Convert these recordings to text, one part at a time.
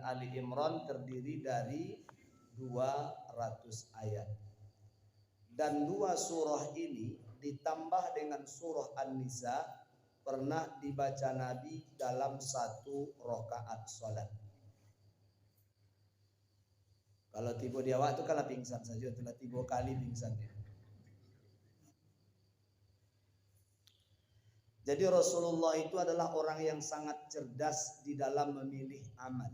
Ali Imran terdiri dari 200 ayat. Dan 2 surah ini ditambah dengan surah An-Nisa pernah dibaca Nabi dalam 1 rakaat salat. Kalau tiba dia waktu kalau pingsan saja, telah 3 kali pingsannya. Jadi Rasulullah itu adalah orang yang sangat cerdas di dalam memilih amal.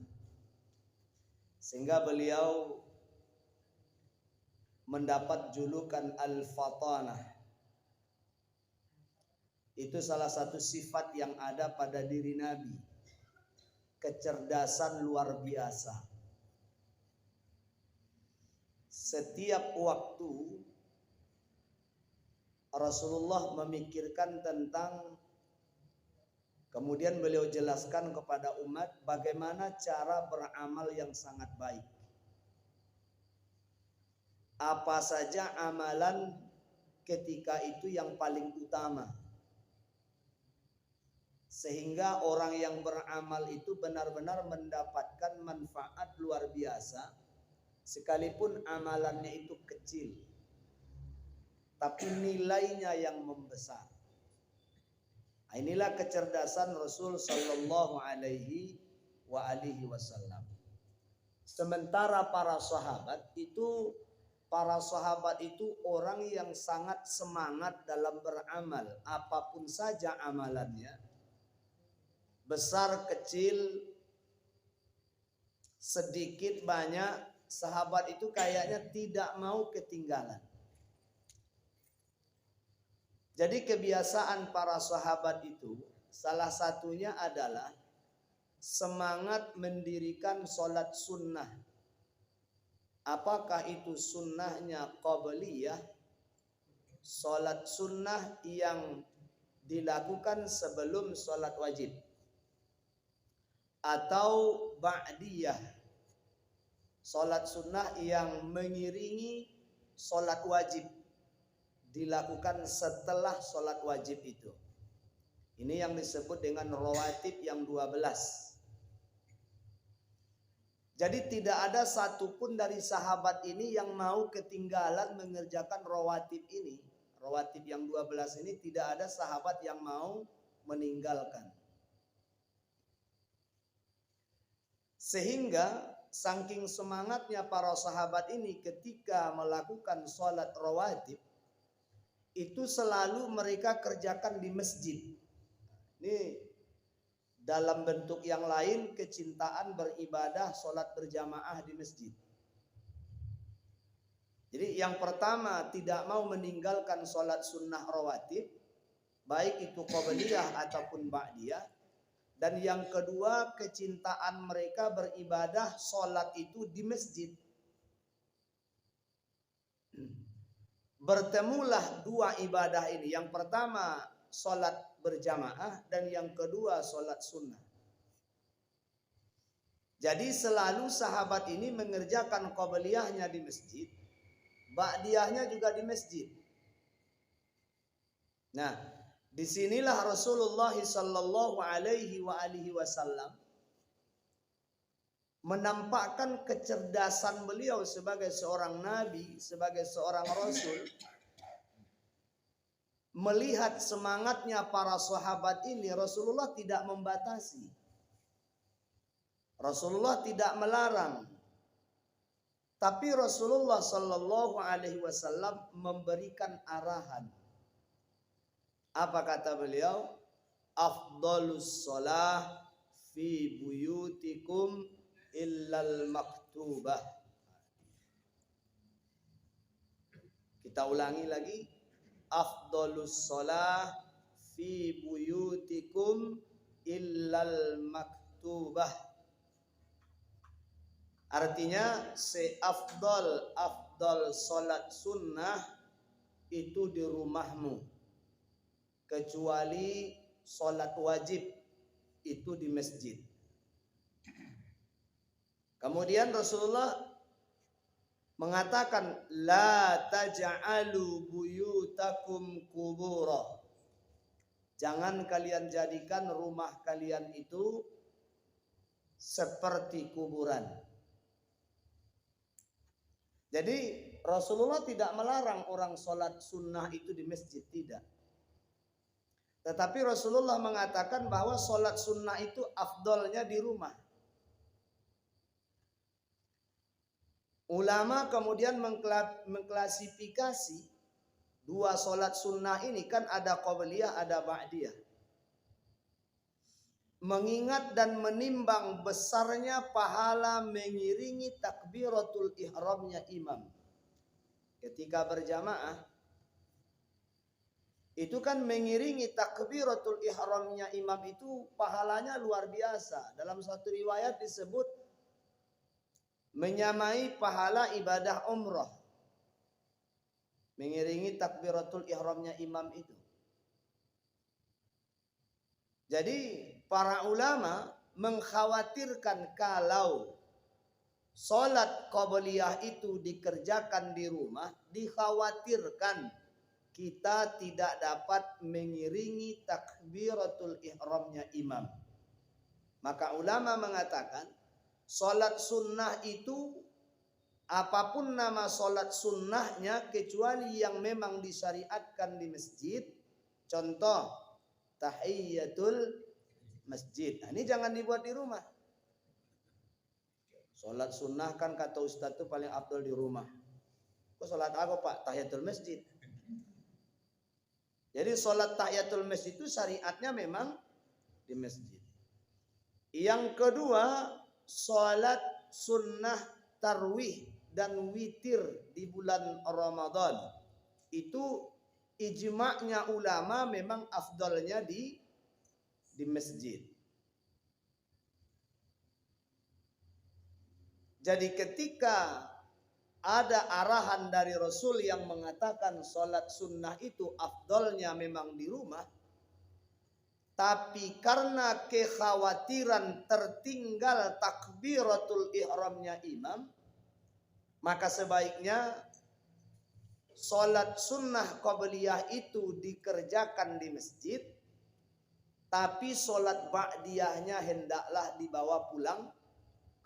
Sehingga beliau mendapat julukan Al-Fatanah. Itu salah satu sifat yang ada pada diri Nabi. Kecerdasan luar biasa. Setiap waktu Rasulullah memikirkan tentang, kemudian beliau jelaskan kepada umat bagaimana cara beramal yang sangat baik. Apa saja amalan ketika itu yang paling utama. Sehingga orang yang beramal itu benar-benar mendapatkan manfaat luar biasa. Sekalipun amalannya itu kecil, tapi nilainya yang membesar. Inilah kecerdasan Rasul sallallahu alaihi wasallam. Sementara para sahabat itu orang yang sangat semangat dalam beramal, apapun saja amalannya, besar kecil, sedikit banyak, sahabat itu kayaknya tidak mau ketinggalan. Jadi kebiasaan para sahabat itu salah satunya adalah semangat mendirikan sholat sunnah. Apakah itu sunnahnya qabliyah, sholat sunnah yang dilakukan sebelum sholat wajib, atau ba'diyah, sholat sunnah yang mengiringi sholat wajib, dilakukan setelah sholat wajib itu. Ini yang disebut dengan rawatib yang 12. Jadi tidak ada satupun dari sahabat ini yang mau ketinggalan mengerjakan rawatib ini. Rawatib yang 12 ini tidak ada sahabat yang mau meninggalkan. Sehingga saking semangatnya para sahabat ini ketika melakukan sholat rawatib, itu selalu mereka kerjakan di masjid. Ini dalam bentuk yang lain, kecintaan beribadah sholat berjamaah di masjid. Jadi yang pertama, tidak mau meninggalkan sholat sunnah rawatib, baik itu qabliyah ataupun ba'diyah. Dan yang kedua, kecintaan mereka beribadah sholat itu di masjid. Bertemulah 2 ibadah ini. Yang pertama sholat berjamaah dan yang kedua sholat sunnah. Jadi selalu sahabat ini mengerjakan qabliyahnya di masjid, ba'diyahnya juga di masjid. Nah, disinilah Rasulullah sallallahu alaihi wasallam menampakkan kecerdasan beliau sebagai seorang nabi, sebagai seorang rasul. Melihat semangatnya para sahabat ini, Rasulullah tidak membatasi. Rasulullah tidak melarang. Tapi Rasulullah sallallahu alaihi wasallam memberikan arahan. Apa kata beliau? Afdalus shalah fi buyutikum illal maktubah. Kita ulangi lagi. Afdalus shalah fi buyutikum illal maktubah. Artinya afdal salat sunnah itu di rumahmu, kecuali salat wajib itu di masjid. Kemudian Rasulullah mengatakan la taj'alu buyutakum qubura. Jangan kalian jadikan rumah kalian itu seperti kuburan. Jadi Rasulullah tidak melarang orang sholat sunnah itu di masjid, tidak. Tetapi Rasulullah mengatakan bahwa sholat sunnah itu afdolnya di rumah. Ulama kemudian mengklasifikasi dua sholat sunnah ini, kan ada qabliyah, ada ba'diyah. Mengingat dan menimbang besarnya pahala mengiringi takbiratul ihramnya imam ketika berjamaah, itu kan mengiringi takbiratul ihramnya imam itu pahalanya luar biasa. Dalam satu riwayat disebut menyamai pahala ibadah umrah, mengiringi takbiratul ihramnya imam itu. Jadi para ulama mengkhawatirkan kalau sholat qabliyah itu dikerjakan di rumah, dikhawatirkan kita tidak dapat mengiringi takbiratul ihramnya imam. Maka ulama mengatakan sholat sunnah itu apapun nama sholat sunnahnya kecuali yang memang disyariatkan di masjid. Contoh tahiyyatul masjid. Nah, ini jangan dibuat di rumah. Sholat sunnah kan kata Ustadz itu paling afdal di rumah. Kok sholat apa Pak? Tahiyatul masjid. Jadi sholat tahiyatul masjid itu syariatnya memang di masjid. Yang kedua, sholat sunnah tarwih dan witir di bulan Ramadan. Itu ijma'nya ulama memang afdalnya di masjid. Jadi ketika ada arahan dari Rasul yang mengatakan sholat sunnah itu afdalnya memang di rumah, tapi karena kekhawatiran tertinggal takbiratul ihramnya imam, maka sebaiknya sholat sunnah qabliyah itu dikerjakan di masjid, tapi sholat ba'diyahnya hendaklah dibawa pulang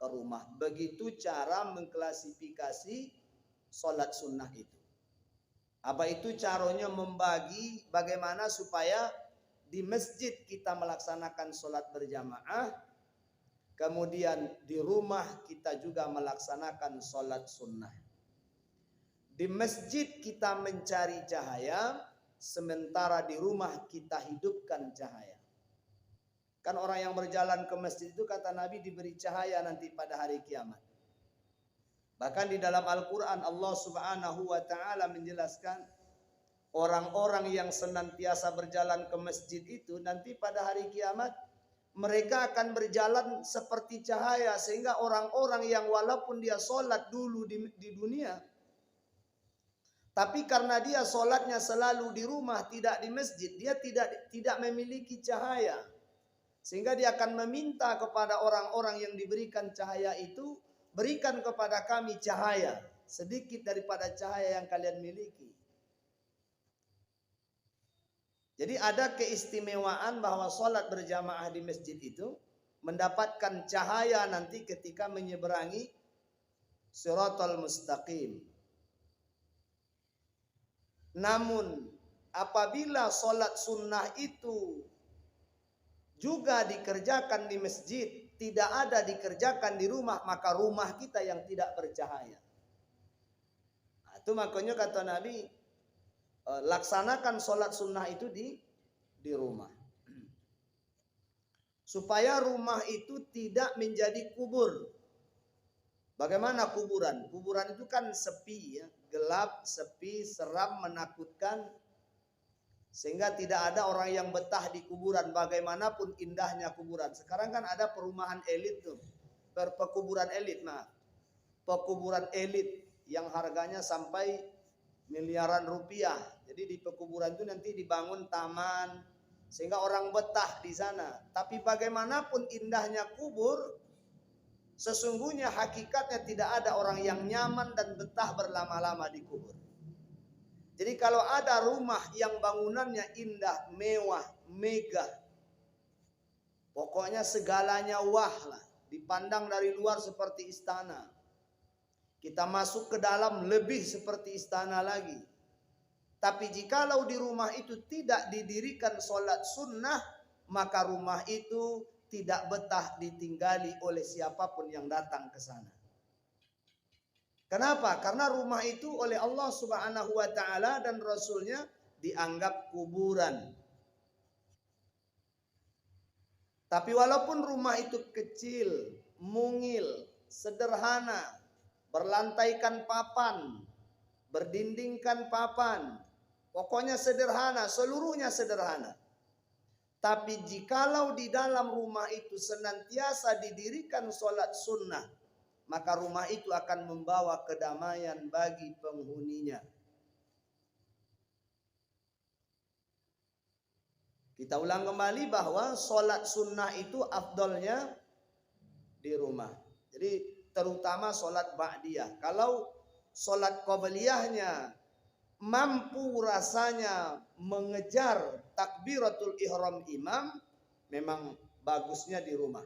ke rumah. Begitu cara mengklasifikasi sholat sunnah itu. Apa itu caranya membagi bagaimana supaya di masjid kita melaksanakan sholat berjamaah, kemudian di rumah kita juga melaksanakan sholat sunnah. Di masjid kita mencari cahaya, sementara di rumah kita hidupkan cahaya. Kan orang yang berjalan ke masjid itu kata Nabi diberi cahaya nanti pada hari kiamat. Bahkan di dalam Al-Quran Allah subhanahu wa ta'ala menjelaskan orang-orang yang senantiasa berjalan ke masjid itu nanti pada hari kiamat mereka akan berjalan seperti cahaya. Sehingga orang-orang yang walaupun dia sholat dulu di dunia, tapi karena dia sholatnya selalu di rumah tidak di masjid, dia tidak memiliki cahaya. Sehingga dia akan meminta kepada orang-orang yang diberikan cahaya itu, berikan kepada kami cahaya sedikit daripada cahaya yang kalian miliki. Jadi ada keistimewaan bahwa sholat berjamaah di masjid itu mendapatkan cahaya nanti ketika menyeberangi Shiratal Mustaqim. Namun apabila sholat sunnah itu juga dikerjakan di masjid, tidak ada dikerjakan di rumah, maka rumah kita yang tidak bercahaya. Nah, itu makanya kata Nabi, laksanakan sholat sunnah itu di rumah. Supaya rumah itu tidak menjadi kubur. Bagaimana kuburan? Kuburan itu kan sepi ya, gelap, sepi, seram, menakutkan. Sehingga tidak ada orang yang betah di kuburan bagaimanapun indahnya kuburan. Sekarang kan ada perumahan elit tuh. Pekuburan elit, pekuburan elit yang harganya sampai miliaran rupiah. Jadi di pekuburan itu nanti dibangun taman sehingga orang betah di sana. Tapi bagaimanapun indahnya kubur, sesungguhnya hakikatnya tidak ada orang yang nyaman dan betah berlama-lama di kubur. Jadi kalau ada rumah yang bangunannya indah, mewah, megah, pokoknya segalanya wah lah. dipandang dari luar seperti istana. Kita masuk ke dalam lebih seperti istana lagi. Tapi jikalau di rumah itu tidak didirikan sholat sunnah, maka rumah itu tidak betah ditinggali oleh siapapun yang datang ke sana. Kenapa? Karena rumah itu oleh Allah Subhanahu wa taala dan Rasulnya dianggap kuburan. Tapi walaupun rumah itu kecil, mungil, sederhana, berlantaikan papan, berdindingkan papan, pokoknya sederhana, seluruhnya sederhana. Tapi jikalau di dalam rumah itu senantiasa didirikan sholat sunnah, maka rumah itu akan membawa kedamaian bagi penghuninya. Kita ulang kembali bahwa sholat sunnah itu afdolnya di rumah. Jadi terutama sholat ba'diyah. Kalau sholat qobliyahnya mampu rasanya mengejar takbiratul ihram imam, memang bagusnya di rumah.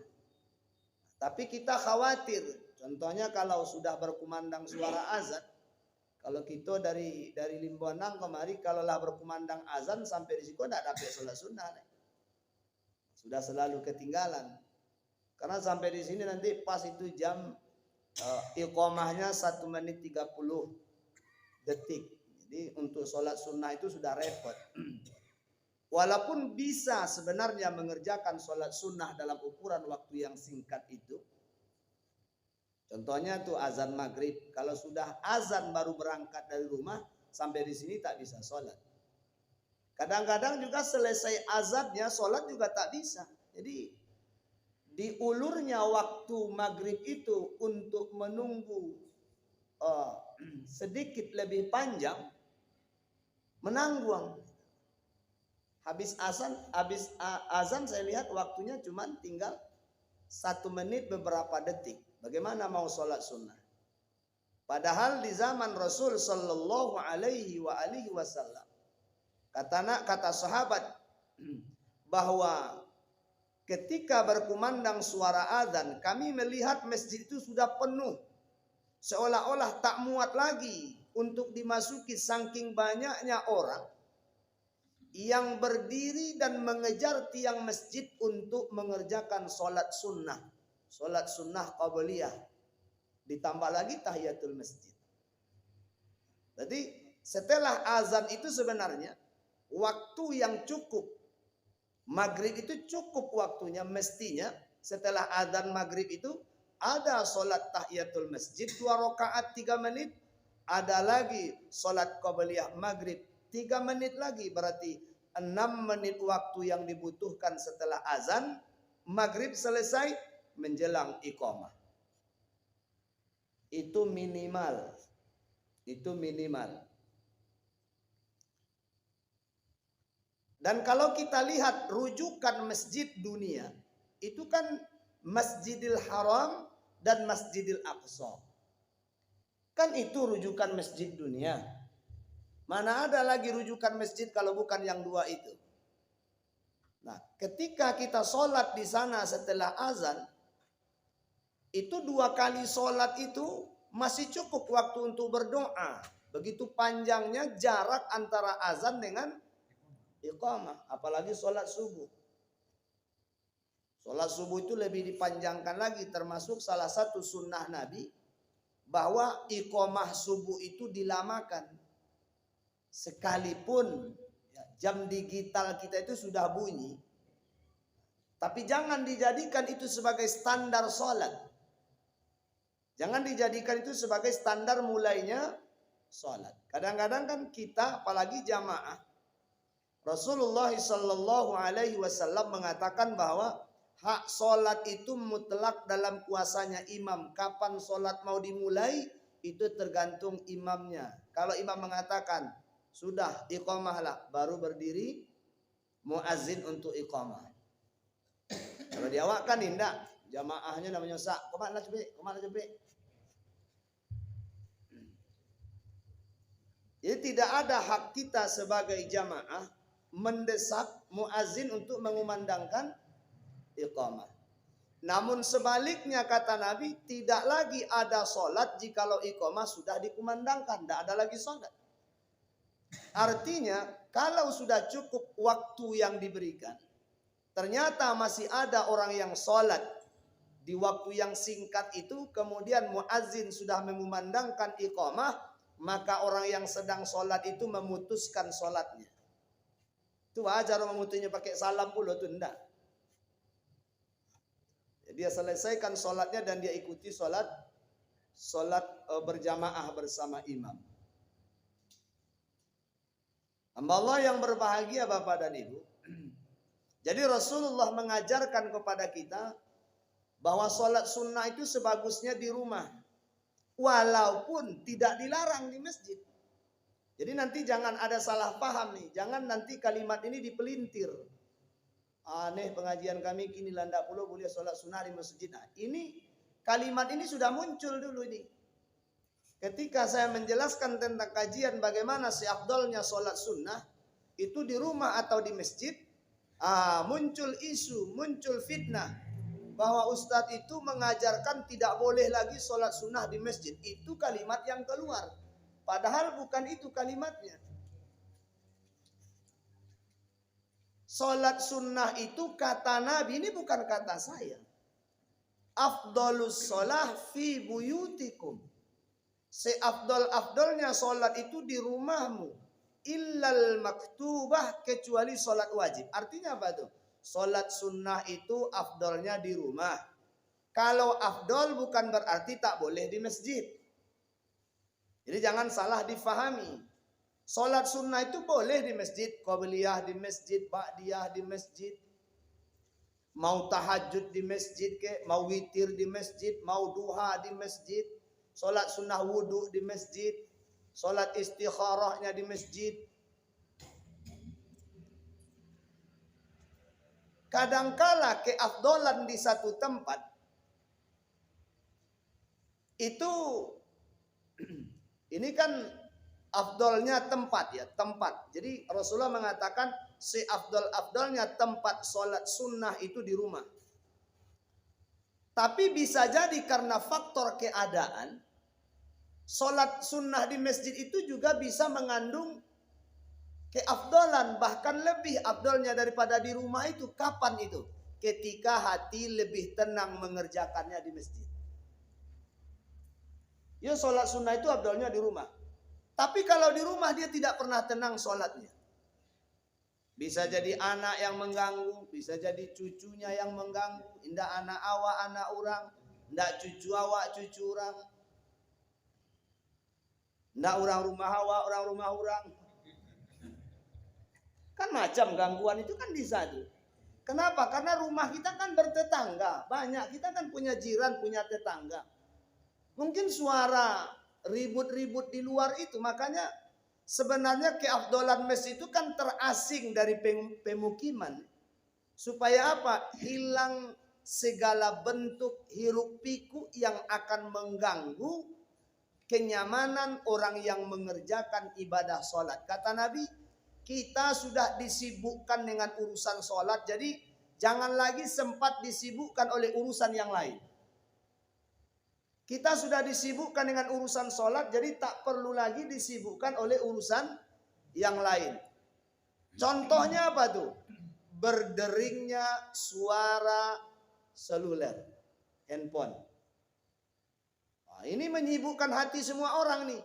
Tapi kita khawatir, contohnya kalau sudah berkumandang suara azan, kalau kita dari Limbanang kemari, kalaulah berkumandang azan sampai di situ tidak dapat sholat sunnah, sudah selalu ketinggalan. Karena sampai di sini nanti pas itu jam iqamahnya 1 menit 30 detik. Jadi untuk sholat sunnah itu sudah repot. Walaupun bisa sebenarnya mengerjakan sholat sunnah dalam ukuran waktu yang singkat itu. Contohnya tuh azan maghrib. Kalau sudah azan baru berangkat dari rumah, sampai di sini tak bisa sholat. Kadang-kadang juga selesai azannya sholat juga tak bisa. Jadi diulurnya waktu maghrib itu untuk menunggu sedikit lebih panjang, menanggung. Habis azan saya lihat waktunya cuma tinggal 1 menit beberapa detik. Bagaimana mau sholat sunnah? Padahal di zaman Rasul Sallallahu Alaihi Wasallam kata sahabat bahwa ketika berkumandang suara azan, kami melihat masjid itu sudah penuh, seolah-olah tak muat lagi untuk dimasuki saking banyaknya orang yang berdiri dan mengejar tiang masjid untuk mengerjakan sholat sunnah qabliyah, ditambah lagi tahiyatul masjid. Jadi setelah azan itu sebenarnya waktu yang cukup, maghrib itu cukup waktunya, mestinya setelah azan maghrib itu ada sholat tahiyatul masjid 2 rakaat 3 menit, ada lagi sholat qabliyah maghrib 3 menit lagi, berarti 6 menit waktu yang dibutuhkan setelah azan maghrib selesai menjelang iqamah. Itu minimal. Dan kalau kita lihat rujukan masjid dunia, itu kan Masjidil Haram dan Masjidil Aqsa. Kan itu rujukan masjid dunia. Mana ada lagi rujukan masjid kalau bukan yang 2 itu. Nah, ketika kita sholat di sana setelah azan, itu 2 kali sholat itu masih cukup waktu untuk berdoa. Begitu panjangnya jarak antara azan dengan iqamah. Apalagi sholat subuh. Sholat subuh itu lebih dipanjangkan lagi. Termasuk salah satu sunnah Nabi, bahwa iqamah subuh itu dilamakan. Sekalipun jam digital kita itu sudah bunyi, tapi jangan dijadikan itu sebagai standar sholat. Jangan dijadikan itu sebagai standar mulainya sholat. Kadang-kadang kan kita, apalagi jamaah, Rasulullah Sallallahu Alaihi Wasallam mengatakan bahwa hak sholat itu mutlak dalam kuasanya imam. Kapan sholat mau dimulai itu tergantung imamnya. Kalau imam mengatakan sudah iqamahlah, baru berdiri muazzin untuk iqamah. Kalau di awak kan tidak, jamaahnya namanya sak, kemana coba. Jadi tidak ada hak kita sebagai jamaah mendesak muazzin untuk mengumandangkan iqamah. Namun sebaliknya kata Nabi, tidak lagi ada sholat jikalau iqamah sudah dikumandangkan. Tidak ada lagi sholat. Artinya kalau sudah cukup waktu yang diberikan, ternyata masih ada orang yang sholat di waktu yang singkat itu, kemudian muazzin sudah memumandangkan iqamah, maka orang yang sedang sholat itu memutuskan sholatnya. Itu wajar memutusnya pakai salam pula itu enggak. Dia selesaikan sholatnya dan dia ikuti sholat berjamaah bersama imam. Hamba Allah yang berbahagia Bapak dan Ibu. Jadi Rasulullah mengajarkan kepada kita bahwa sholat sunnah itu sebagusnya di rumah. Walaupun tidak dilarang di masjid. Jadi nanti jangan ada salah paham nih. Jangan nanti kalimat ini dipelintir. Aneh pengajian kami kini landak pulau boleh sholat sunnah di masjid. Nah, ini kalimat ini sudah muncul dulu ini. Ketika saya menjelaskan tentang kajian bagaimana seafdolnya sholat sunnah itu di rumah atau di masjid, muncul isu, muncul fitnah bahwa ustadz itu mengajarkan tidak boleh lagi sholat sunnah di masjid. Itu kalimat yang keluar. Padahal bukan itu kalimatnya. Sholat sunnah itu kata Nabi, ini bukan kata saya. Afdolus sholah fi buyutikum. Seafdol-afdolnya sholat itu di rumahmu. Illal maktubah, kecuali sholat wajib. Artinya apa tuh? Sholat sunnah itu afdolnya di rumah. Kalau afdol bukan berarti tak boleh di masjid. Jadi jangan salah difahami. Sholat sunnah itu boleh di masjid. Qabliyah di masjid, ba'diyah di masjid. Mau tahajud di masjid ke, mau witir di masjid, mau duha di masjid. Sholat sunnah wudu di masjid. Sholat istikharahnya di masjid. Kadangkala keafdolan di satu tempat itu ini kan afdolnya tempat ya, tempat. Jadi Rasulullah mengatakan seafdol-afdolnya tempat sholat sunnah itu di rumah. Tapi bisa jadi karena faktor keadaan, sholat sunnah di masjid itu juga bisa mengandung keafdolan. Bahkan lebih afdolnya daripada di rumah itu. Kapan itu? Ketika hati lebih tenang mengerjakannya di masjid. Ya sholat sunnah itu afdolnya di rumah. Tapi kalau di rumah dia tidak pernah tenang sholatnya. Bisa jadi anak yang mengganggu, bisa jadi cucunya yang mengganggu. Indah anak awak, anak orang. Indah cucu awak, cucu orang. Indah orang rumah awak, orang rumah orang. Kan macam gangguan itu kan bisa tuh. Kenapa? Karena rumah kita kan bertetangga. Banyak, kita kan punya jiran, punya tetangga. Mungkin suara ribut-ribut di luar itu. Makanya sebenarnya keafdolan masjid itu kan terasing dari pemukiman. Supaya apa? Hilang segala bentuk hiruk pikuk yang akan mengganggu kenyamanan orang yang mengerjakan ibadah sholat. Kata Nabi, kita sudah disibukkan dengan urusan sholat. Jadi jangan lagi sempat disibukkan oleh urusan yang lain. Kita sudah disibukkan dengan urusan sholat, jadi tak perlu lagi disibukkan oleh urusan yang lain. Contohnya apa tuh? Berderingnya suara seluler, handphone. Nah, ini menyibukkan hati semua orang nih.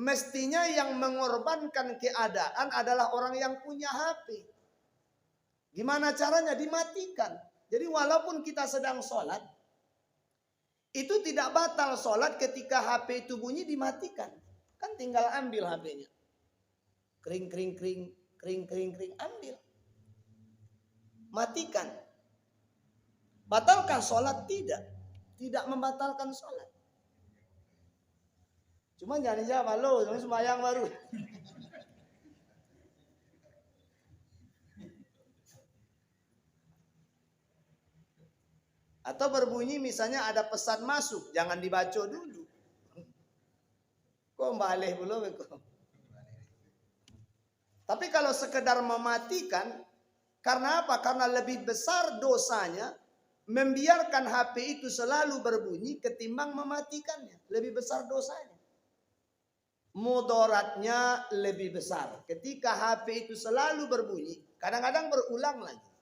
Mestinya yang mengorbankan keadaan adalah orang yang punya HP. Gimana caranya? Dimatikan. Jadi walaupun kita sedang sholat, itu tidak batal sholat ketika HP itu bunyi dimatikan. Kan tinggal ambil HP-nya. Kring, kring, kring, kring, kring, kring, ambil. Matikan. Batalkan sholat? Tidak. Tidak membatalkan sholat. Cuma jangan dijawab, lo sembahyang baru. Atau berbunyi misalnya ada pesan masuk, jangan dibaca dulu. Kok balik belum? Tapi kalau sekedar mematikan, karena apa? Karena lebih besar dosanya membiarkan HP itu selalu berbunyi ketimbang mematikannya. Lebih besar dosanya. Mudaratnya lebih besar. Ketika HP itu selalu berbunyi, kadang-kadang berulang lagi.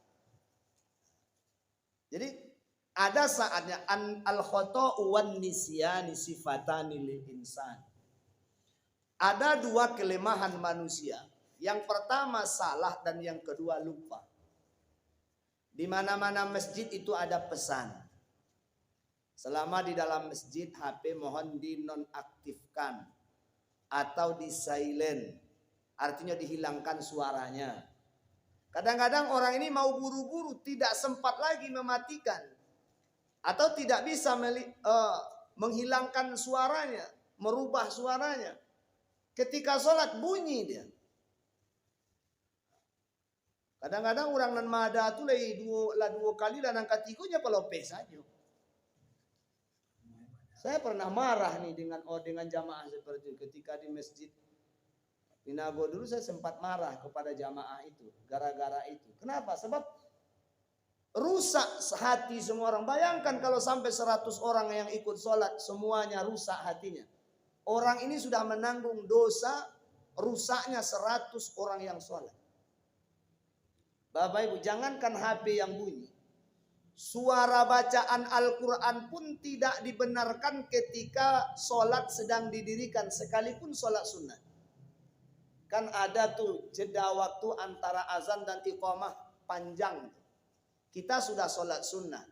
Jadi ada saatnya al-khata'u wan nisyani sifatani lil insan. Ada dua kelemahan manusia. Yang pertama salah dan yang kedua lupa. Di mana-mana masjid itu ada pesan. Selama di dalam masjid HP mohon dinonaktifkan atau di silent. Artinya dihilangkan suaranya. Kadang-kadang orang ini mau buru-buru tidak sempat lagi mematikan. Atau tidak bisa menghilangkan suaranya, merubah suaranya. Ketika sholat bunyi dia. Kadang-kadang orang nan mada tu dua kali dan angkat tikunya pelope saja. Saya pernah marah nih dengan jamaah seperti itu. Ketika di masjid Pinago dulu saya sempat marah kepada jamaah itu. Gara-gara itu. Kenapa? Sebab rusak hati semua orang. Bayangkan kalau sampai 100 orang yang ikut sholat semuanya rusak hatinya. Orang ini sudah menanggung dosa rusaknya 100 orang yang sholat. Bapak Ibu, jangankan HP yang bunyi. Suara bacaan Al-Quran pun tidak dibenarkan ketika sholat sedang didirikan. Sekalipun sholat sunnah. Kan ada tuh jeda waktu antara azan dan iqamah panjang. Kita sudah sholat sunnah.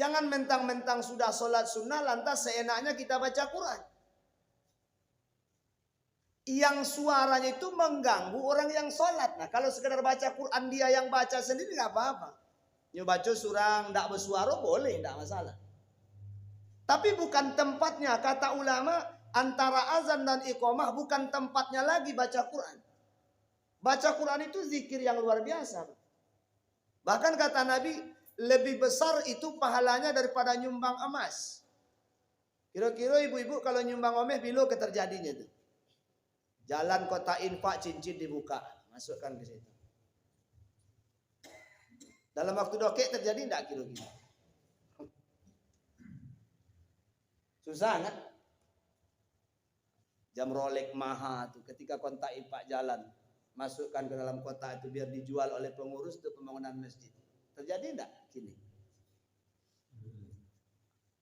Jangan mentang-mentang sudah sholat sunnah lantas seenaknya kita baca Quran. Yang suaranya itu mengganggu orang yang sholat. Nah kalau sekedar baca Quran dia yang baca sendiri nggak apa-apa. Nyo baca surang tidak bersuara boleh, tidak masalah. Tapi bukan tempatnya, kata ulama, antara azan dan iqamah bukan tempatnya lagi baca Quran. Baca Quran itu zikir yang luar biasa. Bahkan kata Nabi, lebih besar itu pahalanya daripada nyumbang emas. Kira-kira ibu-ibu kalau nyumbang emas, bila keterjadinya itu? Jalan kota infak cincin dibuka, masukkan ke situ. Dalam waktu dokek terjadi tidak kira-kira? Susah kan? Jam Rolex mahal tuh ketika kontak infak jalan, masukkan ke dalam kotak itu biar dijual oleh pengurus untuk pembangunan masjid. Terjadi enggak kini?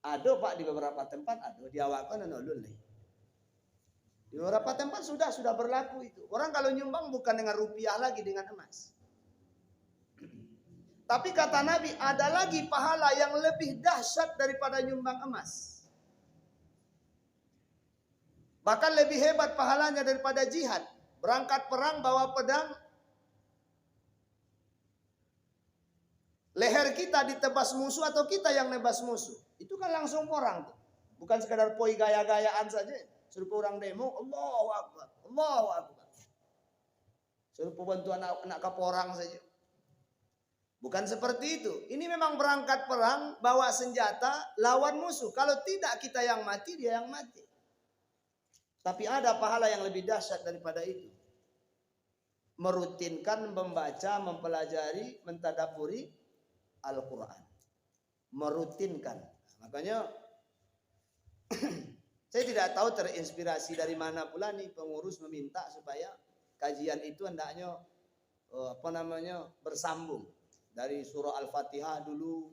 Ada Pak di beberapa tempat ada, diawakan dan ulun nih. Di beberapa tempat sudah berlaku itu. Orang kalau nyumbang bukan dengan rupiah lagi, dengan emas. Tapi kata Nabi ada lagi pahala yang lebih dahsyat daripada nyumbang emas. Bahkan lebih hebat pahalanya daripada jihad. Berangkat perang bawa pedang. Leher kita ditebas musuh atau kita yang nebas musuh. Itu kan langsung orang tuh. Bukan sekadar poi gaya-gayaan saja. Suruh orang demo, Allahu Akbar, Allahu Akbar. Suruh bantu anak kaporang saja. Bukan seperti itu. Ini memang berangkat perang, bawa senjata, lawan musuh. Kalau tidak kita yang mati, dia yang mati. Tapi ada pahala yang lebih dahsyat daripada itu. Merutinkan membaca, mempelajari, mentadaburi Al-Quran. Merutinkan. Makanya saya tidak tahu terinspirasi dari mana pula nih pengurus meminta supaya kajian itu hendaknya bersambung dari surah Al-Fatihah dulu.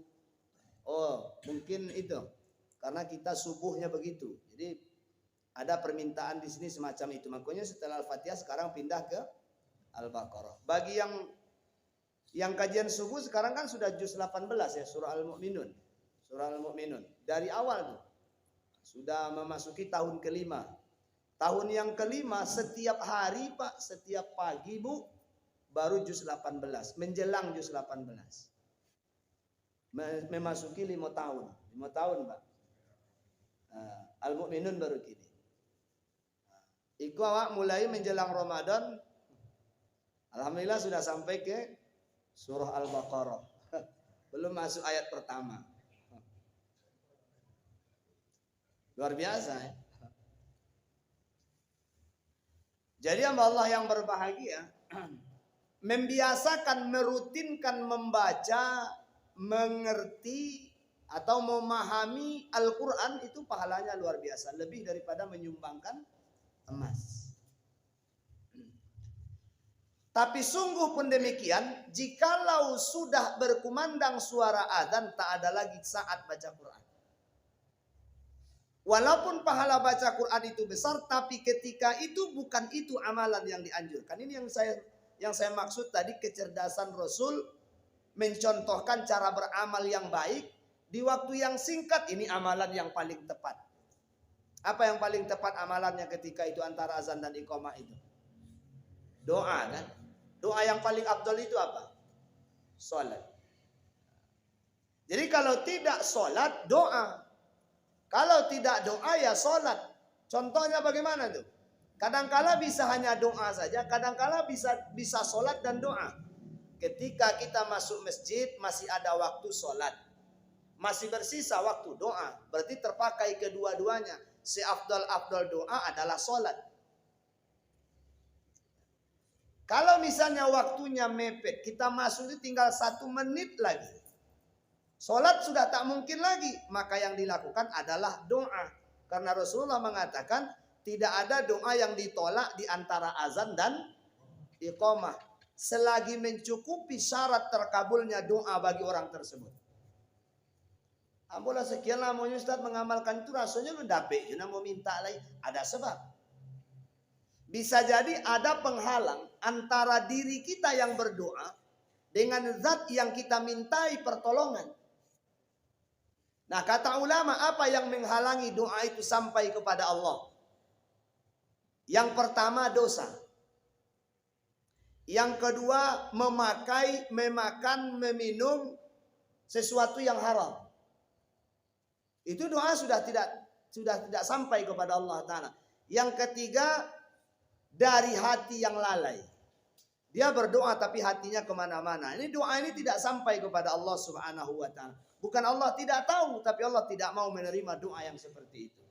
Oh, mungkin itu karena kita subuhnya begitu. Jadi ada permintaan di sini semacam itu. Makanya setelah Al-Fatihah sekarang pindah ke Al-Baqarah. Bagi yang kajian subuh sekarang kan sudah juz 18 ya, surah Al-Mu'minun. Surah Al-Mu'minun. Dari awal tuh. Sudah memasuki tahun kelima. Tahun yang kelima setiap hari Pak, setiap pagi Bu, baru juz 18. Menjelang juz 18. Memasuki 5 tahun. 5 tahun Pak. Al-Mu'minun baru kini. Iku awak mulai menjelang Ramadan. Alhamdulillah sudah sampai ke surah Al-Baqarah. Belum masuk ayat pertama. Luar biasa ya. Jadi hamba Allah yang berbahagia membiasakan, merutinkan membaca, mengerti atau memahami Al-Quran itu pahalanya luar biasa, lebih daripada menyumbangkan emas. Tapi sungguh pun demikian, jikalau sudah berkumandang suara azan, tak ada lagi saat baca Quran. Walaupun pahala baca Quran itu besar, tapi ketika itu bukan itu amalan yang dianjurkan. Ini yang saya maksud tadi, kecerdasan Rasul mencontohkan cara beramal yang baik di waktu yang singkat. Ini amalan yang paling tepat. Apa yang paling tepat amalannya ketika itu antara azan dan iqamah itu? Doa kan? Doa yang paling afdal itu apa? Salat. Jadi kalau tidak salat, doa. Kalau tidak doa ya salat. Contohnya bagaimana tuh? Kadangkala bisa hanya doa saja, kadangkala bisa salat dan doa. Ketika kita masuk masjid masih ada waktu salat. Masih bersisa waktu doa, berarti terpakai kedua-duanya. Seafdal-afdal doa adalah salat. Kalau misalnya waktunya mepet, kita masuk itu tinggal 1 menit lagi. Salat sudah tak mungkin lagi, maka yang dilakukan adalah doa. Karena Rasulullah mengatakan tidak ada doa yang ditolak di antara azan dan iqamah, selagi mencukupi syarat terkabulnya doa bagi orang tersebut. Apalah sekian lamanya Ustaz mengamalkan itu, rasanya lu dapet, jangan mau minta lagi. Ada sebab. Bisa jadi ada penghalang antara diri kita yang berdoa dengan zat yang kita mintai pertolongan. Nah, kata ulama, apa yang menghalangi doa itu sampai kepada Allah? Yang pertama dosa. Yang kedua memakan, meminum sesuatu yang haram. Itu doa sudah tidak sampai kepada Allah Ta'ala. Yang ketiga, dari hati yang lalai. Dia berdoa tapi hatinya kemana-mana. Ini doa ini tidak sampai kepada Allah Subhanahu wa Ta'ala. Bukan Allah tidak tahu, tapi Allah tidak mau menerima doa yang seperti itu.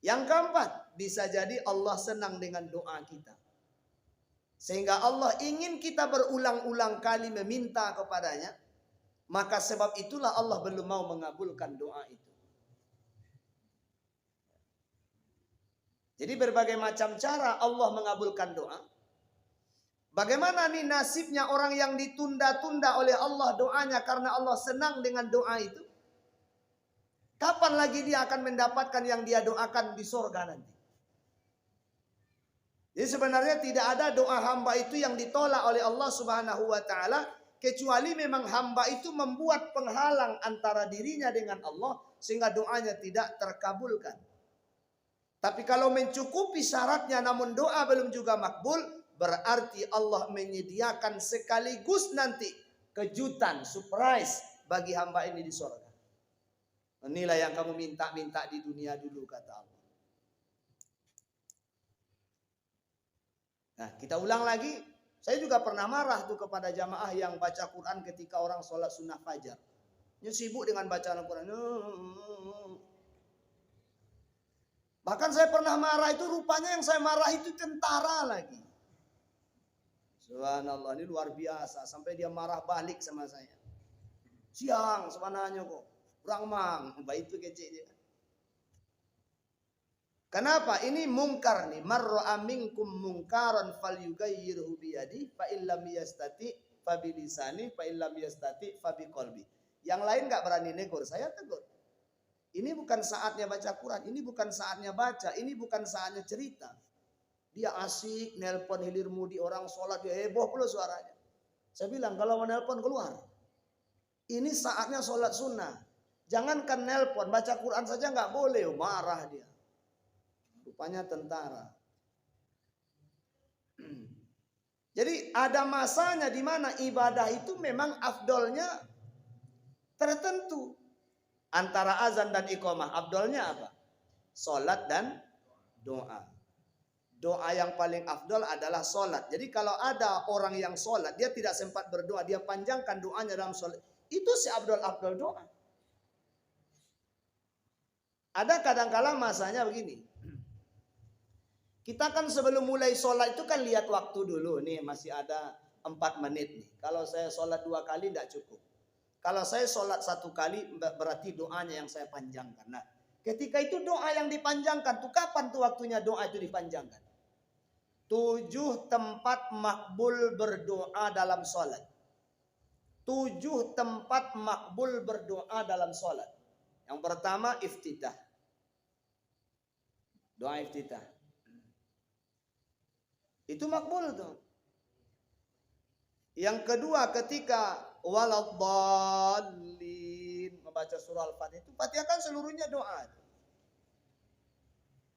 Yang keempat, bisa jadi Allah senang dengan doa kita. Sehingga Allah ingin kita berulang-ulang kali meminta kepadanya. Maka sebab itulah Allah belum mau mengabulkan doa itu. Jadi berbagai macam cara Allah mengabulkan doa. Bagaimana nih nasibnya orang yang ditunda-tunda oleh Allah doanya karena Allah senang dengan doa itu? Kapan lagi dia akan mendapatkan yang dia doakan di surga nanti? Jadi sebenarnya tidak ada doa hamba itu yang ditolak oleh Allah Subhanahu wa Ta'ala, kecuali memang hamba itu membuat penghalang antara dirinya dengan Allah sehingga doanya tidak terkabulkan. Tapi kalau mencukupi syaratnya namun doa belum juga makbul, berarti Allah menyediakan sekaligus nanti kejutan, surprise bagi hamba ini di surga. Inilah yang kamu minta-minta di dunia dulu, kata Allah. Nah, kita ulang lagi. Saya juga pernah marah tuh kepada jamaah yang baca Quran ketika orang sholat sunnah fajar. Dia sibuk dengan bacaan Al-Quran. Bahkan saya pernah marah itu, rupanya yang saya marah itu tentara lagi. Subhanallah, ini luar biasa. Sampai dia marah balik sama saya. Siang sebenarnya kok. Kurang mang. Baik itu kecil dia. Kenapa? Ini mungkar nih. Marra'a minkum mungkaran falyughayyirhu biyadihi fa illam yastati fa bilisani fa illam yastati fa biqalbi. Yang lain enggak berani negur, saya tegur. Ini bukan saatnya baca Quran, ini bukan saatnya baca, ini bukan saatnya cerita. Dia asik nelpon hilir mudi orang sholat, dia heboh pula suaranya. Saya bilang kalau mau nelpon keluar. Ini saatnya sholat sunnah. Jangankan nelpon, baca Quran saja nggak boleh. Marah dia. Rupanya tentara. Jadi ada masanya di mana ibadah itu memang afdolnya tertentu. Antara azan dan iqamah, afdolnya apa? Sholat dan doa. Doa yang paling afdol adalah sholat. Jadi kalau ada orang yang sholat, dia tidak sempat berdoa, dia panjangkan doanya dalam sholat. Itu seabdol-abdol doa. Ada kadang-kala masanya begini. Kita kan sebelum mulai sholat itu kan lihat waktu dulu. Nih masih ada 4 menit nih. Kalau saya sholat 2 kali tidak cukup. Kalau saya sholat 1 kali berarti doanya yang saya panjangkan. Nah, ketika itu doa yang dipanjangkan tuh kapan tuh waktunya doa itu dipanjangkan? 7 tempat makbul berdoa dalam sholat. 7 tempat makbul berdoa dalam sholat. Yang pertama iftitah. Doa iftitah. Itu makbul tuh. Yang kedua ketika waladhdallin membaca surah Al-Fatihah itu Fatihah kan seluruhnya doa.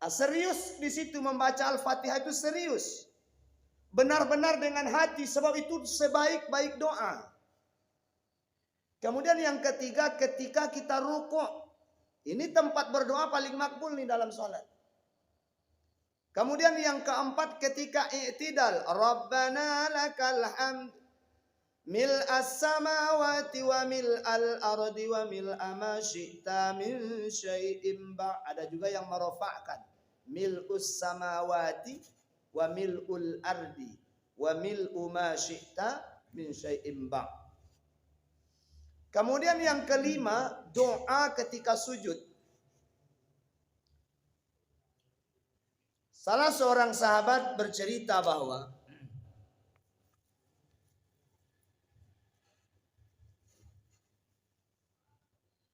Serius di situ membaca Al-Fatihah itu serius. Benar-benar dengan hati sebab itu sebaik-baik doa. Kemudian yang ketiga ketika kita rukuk. Ini tempat berdoa paling makbul nih dalam sholat. Kemudian yang keempat ketika i'tidal. Rabbana lakal hamd. Mil'as samawati wa mil'al ardi wa mil'a ma syi'ta min syai'in ba'. Ada juga yang merofakkan. Mil'us samawati wa mil'ul ardi wa mil'u ma syi'ta min syai'in ba'. Kemudian yang kelima, doa ketika sujud. Salah seorang sahabat bercerita bahwa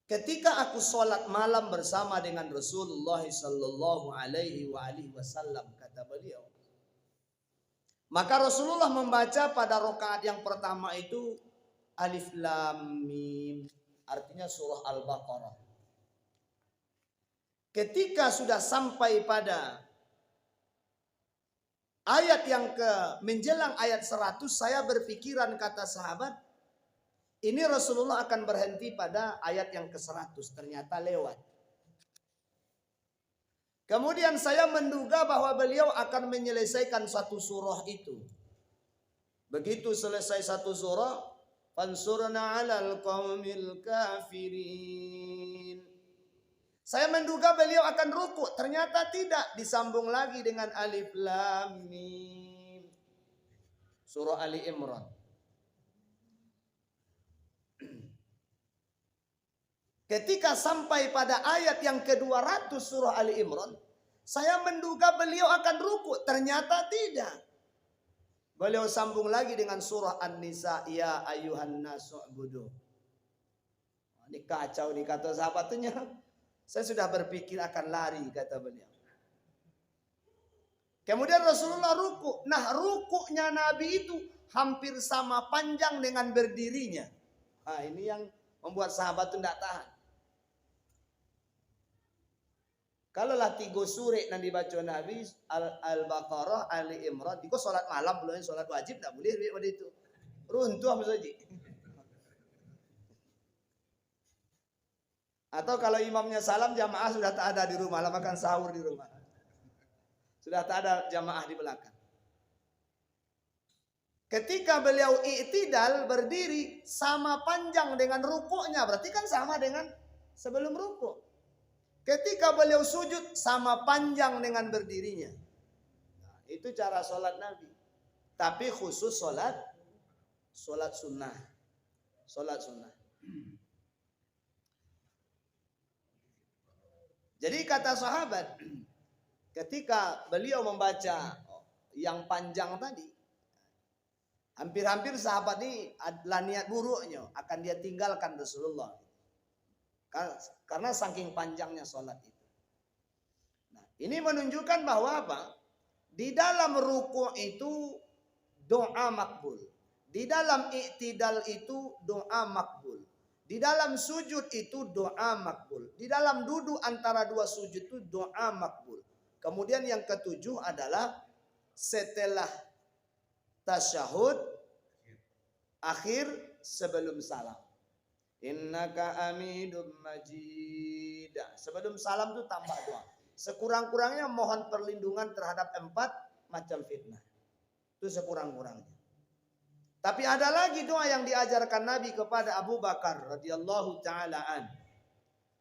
ketika aku sholat malam bersama dengan Rasulullah Sallallahu Alaihi Wasallam, kata beliau, maka Rasulullah membaca pada rakaat yang pertama itu Alif Lam Mim, artinya surah Al-Baqarah. Ketika sudah sampai pada ayat yang menjelang ayat 100, saya berpikiran, kata sahabat, ini Rasulullah akan berhenti pada ayat yang ke-100. Ternyata lewat. Kemudian saya menduga bahwa beliau akan menyelesaikan satu surah itu. Begitu selesai satu surah, fansurna 'alal qaumil kafirin. Saya menduga beliau akan rukuk, ternyata tidak, disambung lagi dengan Alif Lam Mim. Surah Ali Imran. Ketika sampai pada ayat yang ke-200 surah Ali Imran, saya menduga beliau akan rukuk, ternyata tidak. Beliau sambung lagi dengan surah An-Nisa, ya ayuhan nasu'budu. Ini kacau nih kata sahabatnya. Saya sudah berpikir akan lari, kata beliau. Kemudian Rasulullah rukuk. Nah, rukuknya Nabi itu hampir sama panjang dengan berdirinya. Nah, ini yang membuat sahabat itu tidak tahan. Kalaulah 3 surat yang dibaca Nabi, Al-Baqarah, Ali Imran, itu sholat malam, belum sholat wajib, tidak boleh pada itu. Runtuh saja. Atau kalau imamnya salam, jamaah sudah tak ada di rumah, lah makan sahur di rumah. Sudah tak ada jamaah di belakang. Ketika beliau i'tidal berdiri sama panjang dengan rukuknya, berarti kan sama dengan sebelum rukuk. Ketika beliau sujud sama panjang dengan berdirinya. Nah, itu cara sholat Nabi. Tapi khusus sholat sunnah. Sholat sunnah. Jadi kata sahabat, ketika beliau membaca yang panjang tadi, hampir-hampir sahabat ini adalah niat buruknya, akan dia tinggalkan Rasulullah. Karena saking panjangnya sholat itu. Nah, ini menunjukkan bahwa apa? Di dalam ruku' itu doa makbul. Di dalam i'tidal itu doa makbul. Di dalam sujud itu doa makbul. Di dalam duduk antara 2 sujud itu doa makbul. Kemudian yang ke-7 adalah setelah tasyahud akhir sebelum salam. Innaka Hamidum Majid. Sebelum salam itu tambah doa. Sekurang-kurangnya mohon perlindungan terhadap 4 macam fitnah. Itu sekurang-kurangnya. Tapi ada lagi doa yang diajarkan Nabi kepada Abu Bakar radhiyallahu taala an.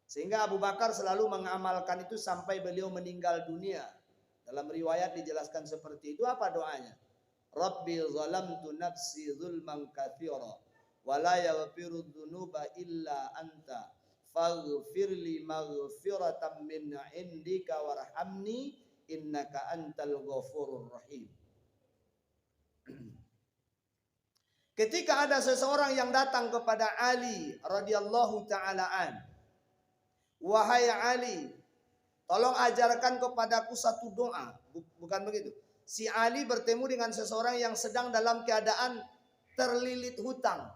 Sehingga Abu Bakar selalu mengamalkan itu sampai beliau meninggal dunia. Dalam riwayat dijelaskan seperti itu. Apa doanya? Rabbi zalamtu nafsi zulman katsira wa la yaghfiru dzunuba illa anta faghfirli maghfiratan min indika warhamni innaka antal ghafurur rahim. Ketika ada seseorang yang datang kepada Ali radhiyallahu taala an, wahai Ali, tolong ajarkan kepadaku satu doa. Bukan begitu. Si Ali bertemu dengan seseorang yang sedang dalam keadaan terlilit hutang.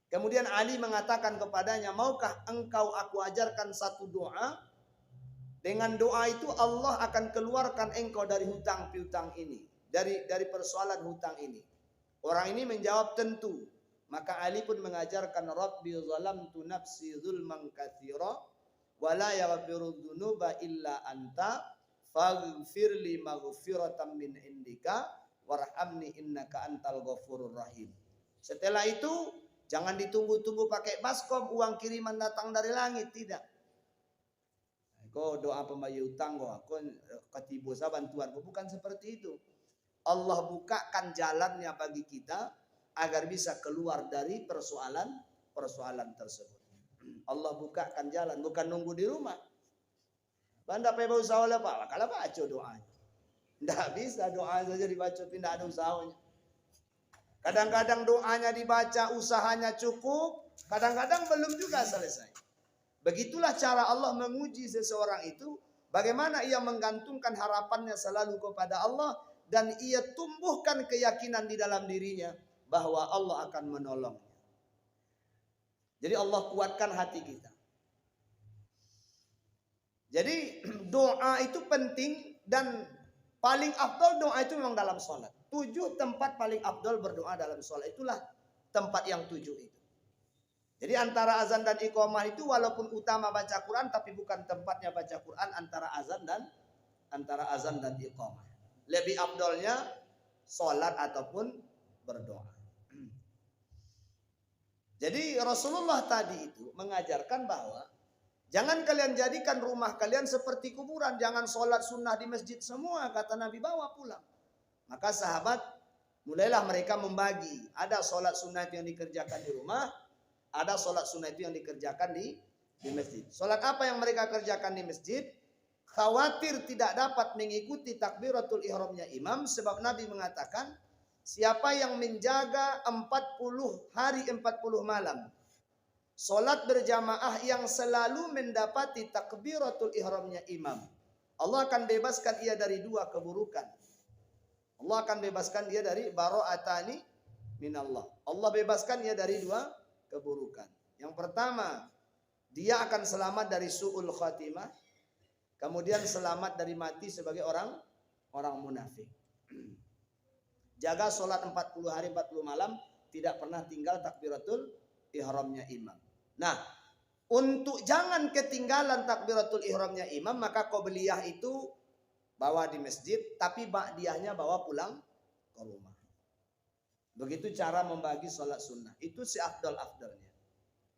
Kemudian Ali mengatakan kepadanya, maukah engkau aku ajarkan satu doa? Dengan doa itu Allah akan keluarkan engkau dari hutang piutang ini, dari persoalan hutang ini. Orang ini menjawab tentu. Maka Ali pun mengajarkan, Rabbi zalamtu nafsi zulman katsira wa la yaghfiru dzunuba illa anta faghfirli maghfiratan min indika warhamni innaka antal ghafurur rahim. Setelah itu jangan ditunggu-tunggu pakai baskom, uang kiriman datang dari langit, tidak. Kau doa pembayar utang kau ketibu sa bantuan, bukan seperti itu. Allah bukakan jalannya bagi kita agar bisa keluar dari persoalan tersebut. Allah bukakan jalan, bukan nunggu di rumah. Banda pe bau usaha lah Pak, kalau baca doanya. Tidak bisa doa saja dibaca tidak ada usahanya. Kadang-kadang doanya dibaca, usahanya cukup, kadang-kadang belum juga selesai. Begitulah cara Allah menguji seseorang itu, bagaimana ia menggantungkan harapannya selalu kepada Allah dan ia tumbuhkan keyakinan di dalam dirinya bahwa Allah akan menolongnya. Jadi Allah kuatkan hati kita. Jadi doa itu penting dan paling afdal doa itu memang dalam sholat. 7 tempat paling afdal berdoa dalam sholat, itulah tempat yang 7 itu. Jadi antara azan dan iqamah itu walaupun utama baca Quran tapi bukan tempatnya baca Quran antara azan dan iqamah. Lebih afdalnya sholat ataupun berdoa. Jadi Rasulullah tadi itu mengajarkan bahwa jangan kalian jadikan rumah kalian seperti kuburan. Jangan sholat sunnah di masjid semua, kata Nabi, bawa pulang. Maka sahabat mulailah mereka membagi. Ada sholat sunnah yang dikerjakan di rumah, ada sholat sunnah itu yang dikerjakan di masjid. Sholat apa yang mereka kerjakan di masjid? Khawatir tidak dapat mengikuti takbiratul ihramnya imam, sebab Nabi mengatakan, siapa yang menjaga 40 hari 40 malam sholat berjamaah yang selalu mendapati takbiratul ihramnya imam, Allah akan bebaskan ia dari 2 keburukan. Allah akan bebaskan ia dari bara'atani minallah. Allah bebaskan ia dari 2 keburukan. Yang pertama, dia akan selamat dari su'ul khatimah. Kemudian selamat dari mati sebagai orang munafik. Jaga sholat 40 hari 40 malam, tidak pernah tinggal takbiratul ihramnya imam. Nah, untuk jangan ketinggalan takbiratul ihramnya imam, maka qobliyah itu bawa di masjid, tapi ba'diyahnya bawa pulang ke rumah. Begitu cara membagi sholat sunnah. Itu seafdal-afdalnya.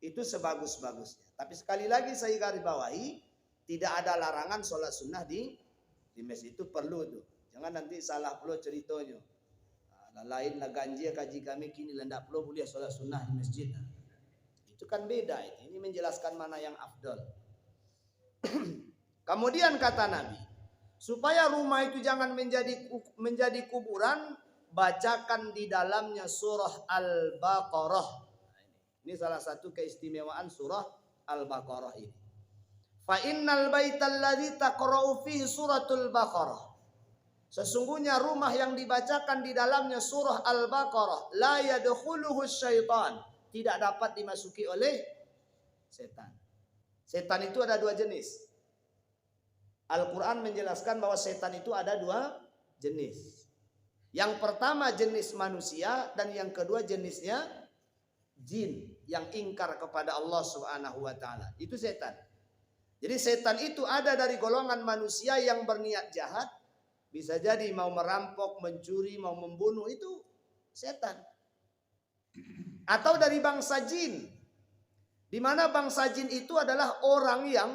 Itu sebagus-bagusnya. Tapi sekali lagi saya garis bawahi, tidak ada larangan sholat sunnah di masjid. Itu perlu tuh. Jangan nanti salah perlu ceritanya. Lain lah ganjil kaji kami kini lendak perlu boleh sholat sunnah di masjid. Itu kan beda. Ini menjelaskan mana yang afdal. Kemudian kata Nabi, supaya rumah itu jangan menjadi kuburan, bacakan di dalamnya surah Al-Baqarah. Ini salah satu keistimewaan surah Al-Baqarah ini. Fa innal baital ladzi taqra'u fihi suratul Baqarah. Sesungguhnya rumah yang dibacakan di dalamnya surah Al-Baqarah la yadkhuluhu syaitan, tidak dapat dimasuki oleh setan. Setan itu ada 2 jenis. Al-Quran menjelaskan bahwa setan itu ada 2 jenis. Yang pertama jenis manusia dan yang kedua jenisnya jin yang ingkar kepada Allah Subhanahu wa taala. Itu setan. Jadi setan itu ada dari golongan manusia yang berniat jahat, bisa jadi mau merampok, mencuri, mau membunuh, itu setan. Atau dari bangsa jin. Di mana bangsa jin itu adalah orang yang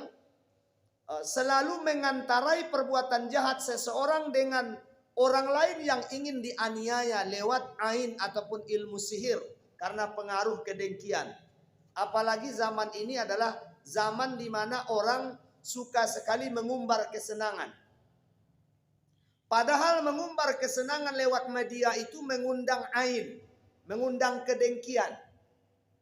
selalu mengantarai perbuatan jahat seseorang dengan orang lain yang ingin dianiaya lewat ain ataupun ilmu sihir karena pengaruh kedengkian. Apalagi zaman ini adalah zaman di mana orang suka sekali mengumbar kesenangan. Padahal mengumbar kesenangan lewat media itu mengundang ain, mengundang kedengkian.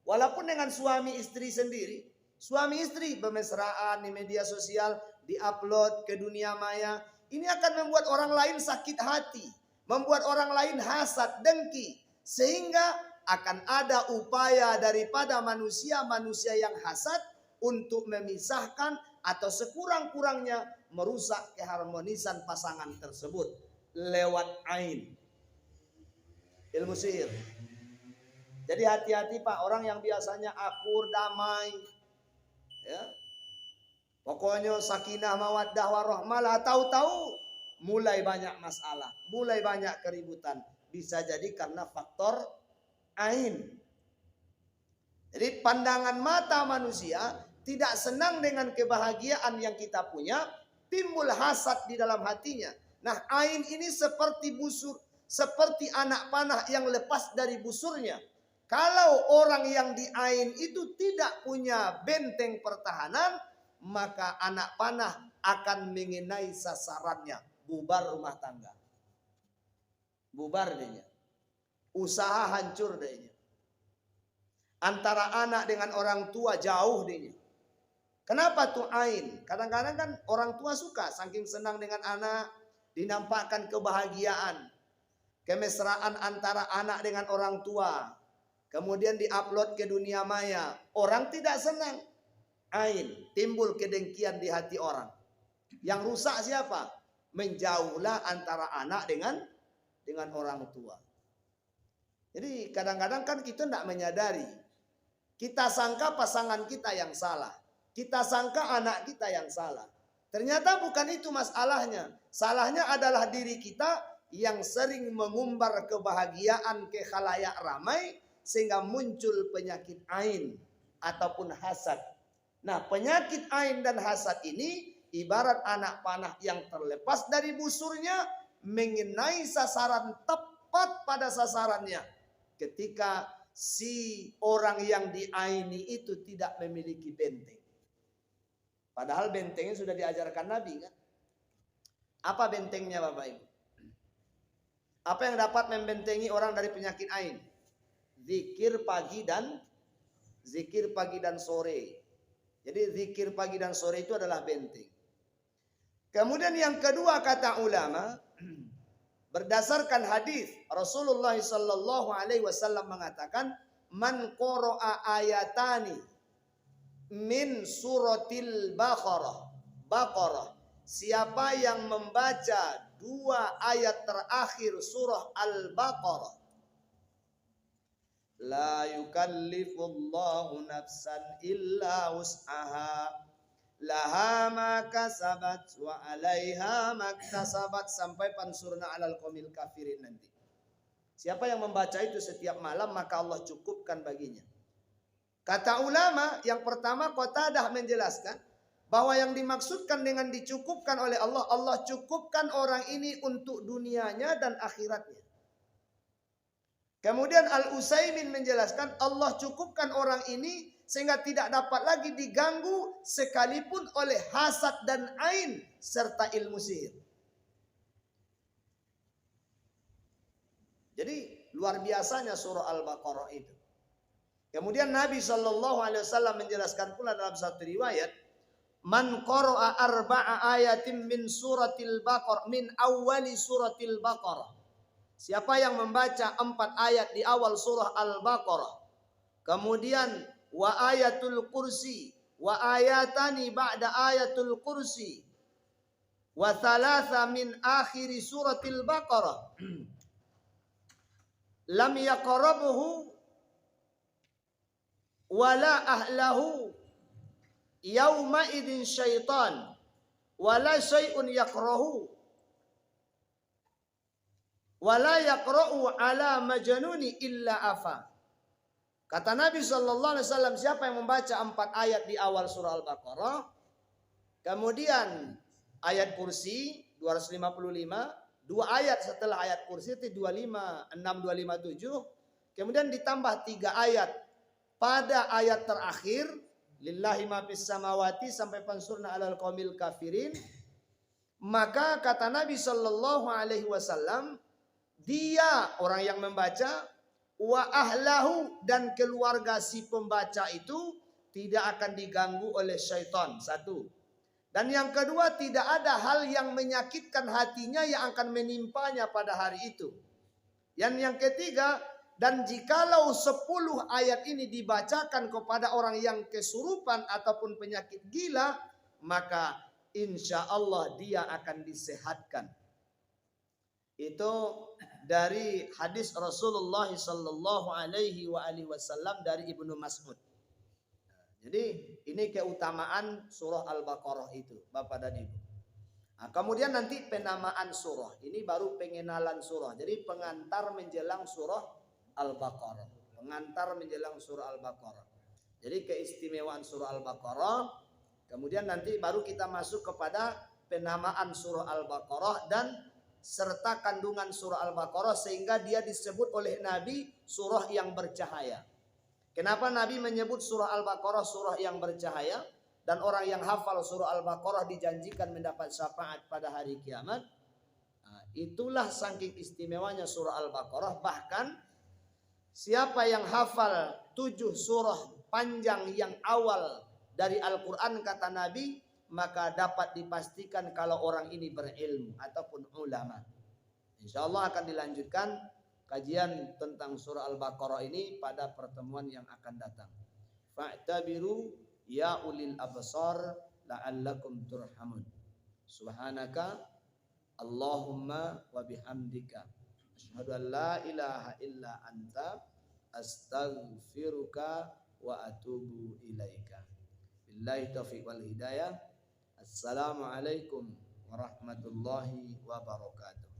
Walaupun dengan suami istri sendiri, suami istri bermesraan di media sosial, diupload ke dunia maya, ini akan membuat orang lain sakit hati, membuat orang lain hasad, dengki, sehingga akan ada upaya daripada manusia-manusia yang hasad untuk memisahkan atau sekurang-kurangnya merusak keharmonisan pasangan tersebut lewat ain, ilmu sihir. Jadi hati-hati Pak, orang yang biasanya akur, damai, ya, pokoknya sakinah mawaddah warahmah, tahu-tahu mulai banyak masalah, mulai banyak keributan. Bisa jadi karena faktor ain. Jadi pandangan mata manusia tidak senang dengan kebahagiaan yang kita punya, timbul hasad di dalam hatinya. Nah, ain ini seperti busur, seperti anak panah yang lepas dari busurnya. Kalau orang yang di ain itu tidak punya benteng pertahanan, maka anak panah akan mengenai sasarannya, bubar rumah tangga, bubar dehnya, usaha hancur dehnya. Antara anak dengan orang tua jauh dehnya. Kenapa tuh ain? Kadang-kadang kan orang tua suka saking senang dengan anak, dinampakkan kebahagiaan, kemesraan antara anak dengan orang tua, kemudian diupload ke dunia maya. Orang tidak senang. Ain, timbul kedengkian di hati orang. Yang rusak siapa? Menjauhlah antara anak dengan orang tua. Jadi kadang-kadang kan kita tidak menyadari. Kita sangka pasangan kita yang salah. Kita sangka anak kita yang salah. Ternyata bukan itu masalahnya. Salahnya adalah diri kita yang sering mengumbar kebahagiaan ke khalayak ramai sehingga muncul penyakit ain ataupun hasad. Nah, penyakit ain dan hasad ini ibarat anak panah yang terlepas dari busurnya mengenai sasaran, tepat pada sasarannya. Ketika si orang yang diaini itu tidak memiliki benteng. Padahal bentengnya sudah diajarkan Nabi kan. Apa bentengnya Bapak Ibu? Apa yang dapat membentengi orang dari penyakit ain? Zikir pagi dan sore. Jadi zikir pagi dan sore itu adalah benteng. Kemudian yang kedua kata ulama, berdasarkan hadis Rasulullah sallallahu alaihi wasallam mengatakan, man qara'a ayatani min suratil Baqarah. Siapa yang membaca 2 ayat terakhir surah Al-Baqarah, la yukallifullahu nafsan illa wus'aha laha ma kasabat wa 'alaiha maktasabat, sampai pansurna 'alal qaumil kafirin nanti. Siapa yang membaca itu setiap malam, maka Allah cukupkan baginya. Kata ulama, yang pertama Qatadah menjelaskan bahwa yang dimaksudkan dengan dicukupkan oleh Allah, Allah cukupkan orang ini untuk dunianya dan akhiratnya. Kemudian Al-Utsaimin menjelaskan Allah cukupkan orang ini sehingga tidak dapat lagi diganggu sekalipun oleh hasad dan ain serta ilmu sihir. Jadi luar biasanya surah Al-Baqarah itu. Kemudian Nabi SAW menjelaskan pula dalam satu riwayat, man qara'a 4 ayatin min suratil Baqarah, min awwali suratil Baqarah. Siapa yang membaca 4 ayat di awal surah Al-Baqarah, kemudian wa ayatul kursi, wa ayatani ba'da ayatul kursi, wa thalatha min akhiri suratil Baqarah, lam yaqrabuhu wala ahlahu yauma idin syaitan wala syai'un yakrahu wala yaqra'u ala majnuni illa afa. Kata Nabi SAW, siapa yang membaca 4 ayat di awal surah Al-Baqarah, kemudian ayat kursi 255, 2 ayat setelah ayat kursi itu 25, 6, 25, 7. Kemudian ditambah 3 ayat pada ayat terakhir lillahi ma fis samawati sampai pansurna alal qaumil kafirin. Maka kata Nabi Shallallahu Alaihi Wasallam, dia orang yang membaca wa ahlahu dan keluarga si pembaca itu tidak akan diganggu oleh syaitan. 1. Dan yang kedua, tidak ada hal yang menyakitkan hatinya yang akan menimpanya pada hari itu. Yang ketiga, dan jikalau 10 ayat ini dibacakan kepada orang yang kesurupan ataupun penyakit gila, maka insya Allah dia akan disehatkan. Itu dari hadis Rasulullah Sallallahu Alaihi Wasallam dari Ibnu Mas'ud. Jadi ini keutamaan surah Al-Baqarah itu, Bapak dan Ibu. Nah, kemudian nanti penamaan surah. Ini baru pengenalan surah. Jadi pengantar menjelang surah Al-Baqarah. Pengantar menjelang surah Al-Baqarah. Jadi keistimewaan surah Al-Baqarah. Kemudian nanti baru kita masuk kepada penamaan surah Al-Baqarah dan serta kandungan surah Al-Baqarah sehingga dia disebut oleh Nabi surah yang bercahaya. Kenapa Nabi menyebut surah Al-Baqarah surah yang bercahaya? Dan orang yang hafal surah Al-Baqarah dijanjikan mendapat syafaat pada hari kiamat. Nah, itulah saking istimewanya surah Al-Baqarah. Bahkan siapa yang hafal 7 surah panjang yang awal dari Al-Quran kata Nabi, maka dapat dipastikan kalau orang ini berilmu ataupun ulama. Insya Allah akan dilanjutkan kajian tentang surah Al-Baqarah ini pada pertemuan yang akan datang. Fa'tabiru ya ulil absar la'allakum turhamun. Subhanaka Allahumma wa bihamdika asyhadu an la ilaha illa anta astaghfiruka wa atubu ilaika. Billahi taufiq wal hidayah. Assalamualaikum warahmatullahi wabarakatuh.